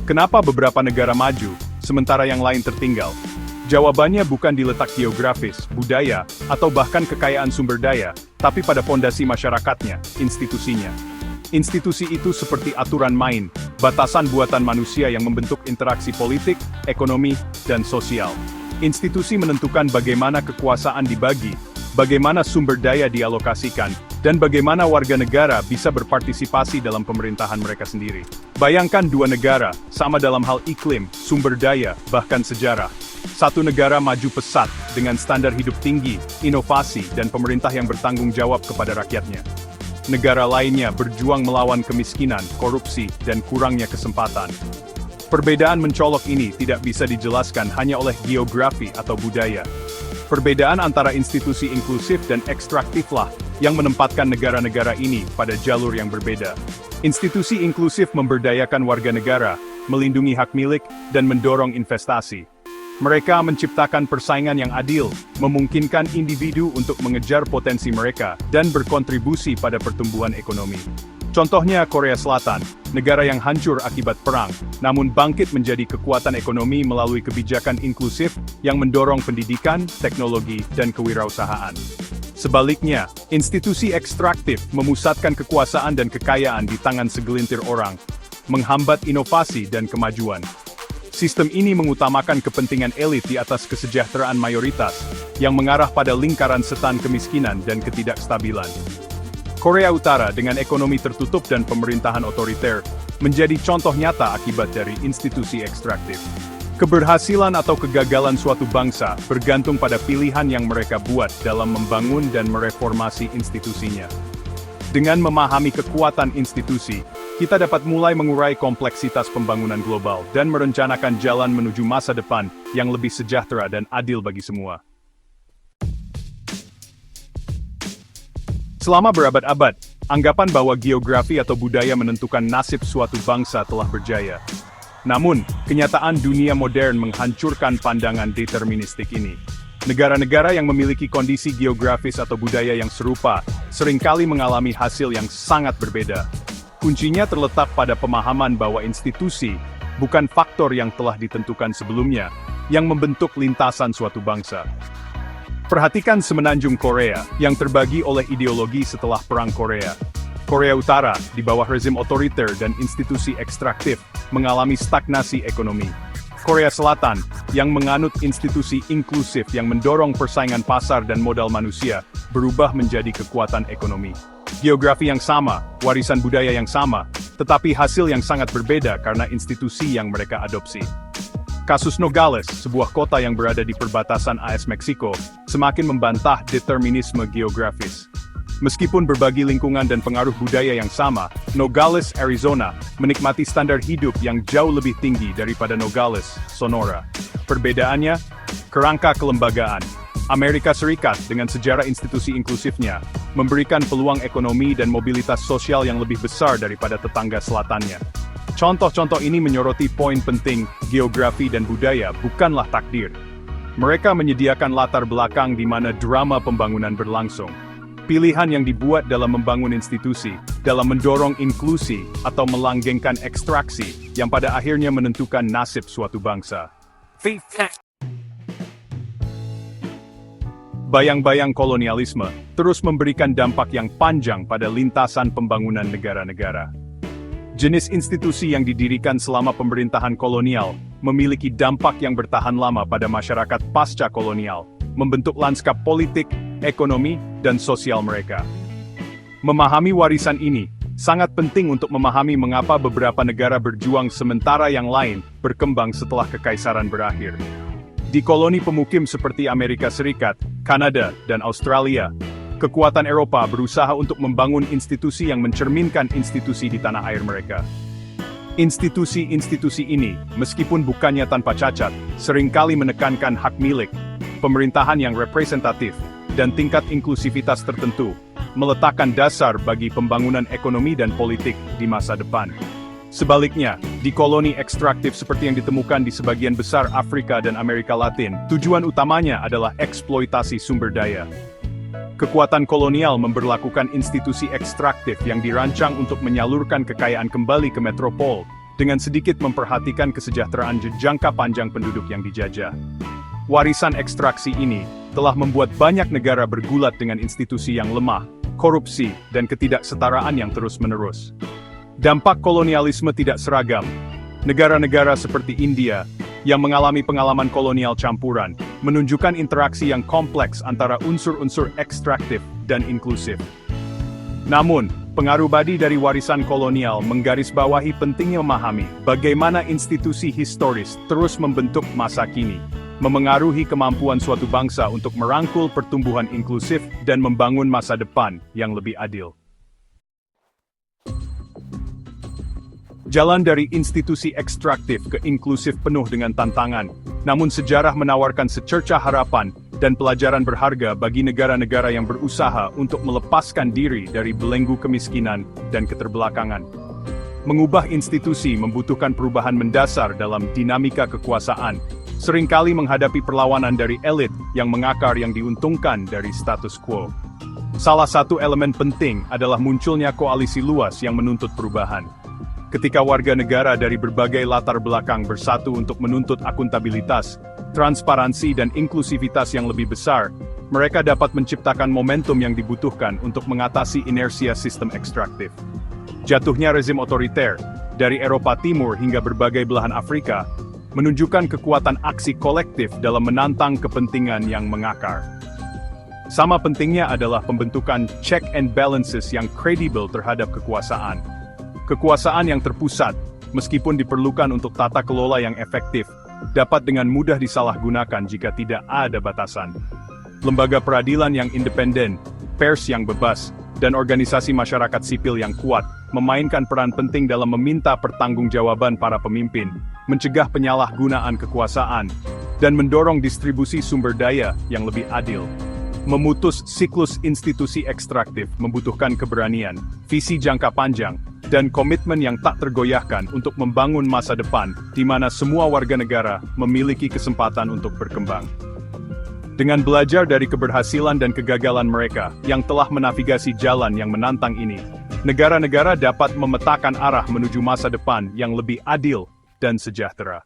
Kenapa beberapa negara maju, sementara yang lain tertinggal? Jawabannya bukan di letak geografis, budaya, atau bahkan kekayaan sumber daya, tapi pada fondasi masyarakatnya, institusinya. Institusi itu seperti aturan main, batasan buatan manusia yang membentuk interaksi politik, ekonomi, dan sosial. Institusi menentukan bagaimana kekuasaan dibagi, bagaimana sumber daya dialokasikan, dan bagaimana warga negara bisa berpartisipasi dalam pemerintahan mereka sendiri. Bayangkan dua negara, sama dalam hal iklim, sumber daya, bahkan sejarah. Satu negara maju pesat, dengan standar hidup tinggi, inovasi, dan pemerintah yang bertanggung jawab kepada rakyatnya. Negara lainnya berjuang melawan kemiskinan, korupsi, dan kurangnya kesempatan. Perbedaan mencolok ini tidak bisa dijelaskan hanya oleh geografi atau budaya. Perbedaan antara institusi inklusif dan ekstraktiflah yang menempatkan negara-negara ini pada jalur yang berbeda. Institusi inklusif memberdayakan warga negara, melindungi hak milik, dan mendorong investasi. Mereka menciptakan persaingan yang adil, memungkinkan individu untuk mengejar potensi mereka, dan berkontribusi pada pertumbuhan ekonomi. Contohnya Korea Selatan, negara yang hancur akibat perang, namun bangkit menjadi kekuatan ekonomi melalui kebijakan inklusif yang mendorong pendidikan, teknologi, dan kewirausahaan. Sebaliknya, institusi ekstraktif memusatkan kekuasaan dan kekayaan di tangan segelintir orang, menghambat inovasi dan kemajuan. Sistem ini mengutamakan kepentingan elit di atas kesejahteraan mayoritas, yang mengarah pada lingkaran setan kemiskinan dan ketidakstabilan. Korea Utara dengan ekonomi tertutup dan pemerintahan otoriter, menjadi contoh nyata akibat dari institusi ekstraktif. Keberhasilan atau kegagalan suatu bangsa bergantung pada pilihan yang mereka buat dalam membangun dan mereformasi institusinya. Dengan memahami kekuatan institusi, kita dapat mulai mengurai kompleksitas pembangunan global dan merencanakan jalan menuju masa depan yang lebih sejahtera dan adil bagi semua. Selama berabad-abad, anggapan bahwa geografi atau budaya menentukan nasib suatu bangsa telah berjaya. Namun, kenyataan dunia modern menghancurkan pandangan deterministik ini. Negara-negara yang memiliki kondisi geografis atau budaya yang serupa, seringkali mengalami hasil yang sangat berbeda. Kuncinya terletak pada pemahaman bahwa institusi, bukan faktor yang telah ditentukan sebelumnya, yang membentuk lintasan suatu bangsa. Perhatikan semenanjung Korea, yang terbagi oleh ideologi setelah Perang Korea. Korea Utara, di bawah rezim otoriter dan institusi ekstraktif, mengalami stagnasi ekonomi. Korea Selatan, yang menganut institusi inklusif yang mendorong persaingan pasar dan modal manusia, berubah menjadi kekuatan ekonomi. Geografi yang sama, warisan budaya yang sama, tetapi hasil yang sangat berbeda karena institusi yang mereka adopsi. Kasus Nogales, sebuah kota yang berada di perbatasan AS-Meksiko, semakin membantah determinisme geografis. Meskipun berbagi lingkungan dan pengaruh budaya yang sama, Nogales, Arizona, menikmati standar hidup yang jauh lebih tinggi daripada Nogales, Sonora. Perbedaannya, kerangka kelembagaan. Amerika Serikat, dengan sejarah institusi inklusifnya, memberikan peluang ekonomi dan mobilitas sosial yang lebih besar daripada tetangga selatannya. Contoh-contoh ini menyoroti poin penting, geografi dan budaya bukanlah takdir. Mereka menyediakan latar belakang di mana drama pembangunan berlangsung. Pilihan yang dibuat dalam membangun institusi, dalam mendorong inklusi, atau melanggengkan ekstraksi, yang pada akhirnya menentukan nasib suatu bangsa. Bayang-bayang kolonialisme terus memberikan dampak yang panjang pada lintasan pembangunan negara-negara. Jenis institusi yang didirikan selama pemerintahan kolonial memiliki dampak yang bertahan lama pada masyarakat pasca kolonial, membentuk lanskap politik, ekonomi, dan sosial mereka. Memahami warisan ini sangat penting untuk memahami mengapa beberapa negara berjuang sementara yang lain berkembang setelah kekaisaran berakhir. Di koloni pemukim seperti Amerika Serikat, Kanada, dan Australia, kekuatan Eropa berusaha untuk membangun institusi yang mencerminkan institusi di tanah air mereka. Institusi-institusi ini, meskipun bukannya tanpa cacat, seringkali menekankan hak milik, pemerintahan yang representatif, dan tingkat inklusivitas tertentu, meletakkan dasar bagi pembangunan ekonomi dan politik di masa depan. Sebaliknya, di koloni ekstraktif seperti yang ditemukan di sebagian besar Afrika dan Amerika Latin, tujuan utamanya adalah eksploitasi sumber daya. Kekuatan kolonial memberlakukan institusi ekstraktif yang dirancang untuk menyalurkan kekayaan kembali ke metropol, dengan sedikit memperhatikan kesejahteraan jangka panjang penduduk yang dijajah. Warisan ekstraksi ini telah membuat banyak negara bergulat dengan institusi yang lemah, korupsi, dan ketidaksetaraan yang terus-menerus. Dampak kolonialisme tidak seragam. Negara-negara seperti India, yang mengalami pengalaman kolonial campuran, menunjukkan interaksi yang kompleks antara unsur-unsur ekstraktif dan inklusif. Namun, pengaruh badi dari warisan kolonial menggarisbawahi pentingnya memahami bagaimana institusi historis terus membentuk masa kini, memengaruhi kemampuan suatu bangsa untuk merangkul pertumbuhan inklusif dan membangun masa depan yang lebih adil. Jalan dari institusi ekstraktif ke inklusif penuh dengan tantangan, namun sejarah menawarkan secercah harapan dan pelajaran berharga bagi negara-negara yang berusaha untuk melepaskan diri dari belenggu kemiskinan dan keterbelakangan. Mengubah institusi membutuhkan perubahan mendasar dalam dinamika kekuasaan, seringkali menghadapi perlawanan dari elit yang mengakar yang diuntungkan dari status quo. Salah satu elemen penting adalah munculnya koalisi luas yang menuntut perubahan. Ketika warga negara dari berbagai latar belakang bersatu untuk menuntut akuntabilitas, transparansi dan inklusivitas yang lebih besar, mereka dapat menciptakan momentum yang dibutuhkan untuk mengatasi inersia sistem ekstraktif. Jatuhnya rezim otoriter, dari Eropa Timur hingga berbagai belahan Afrika, menunjukkan kekuatan aksi kolektif dalam menantang kepentingan yang mengakar. Sama pentingnya adalah pembentukan check and balances yang kredibel terhadap kekuasaan. Kekuasaan yang terpusat, meskipun diperlukan untuk tata kelola yang efektif, dapat dengan mudah disalahgunakan jika tidak ada batasan. Lembaga peradilan yang independen, pers yang bebas, dan organisasi masyarakat sipil yang kuat memainkan peran penting dalam meminta pertanggungjawaban para pemimpin, mencegah penyalahgunaan kekuasaan, dan mendorong distribusi sumber daya yang lebih adil. Memutus siklus institusi ekstraktif membutuhkan keberanian, visi jangka panjang, dan komitmen yang tak tergoyahkan untuk membangun masa depan di mana semua warga negara memiliki kesempatan untuk berkembang. Dengan belajar dari keberhasilan dan kegagalan mereka yang telah menavigasi jalan yang menantang ini, negara-negara dapat memetakan arah menuju masa depan yang lebih adil dan sejahtera.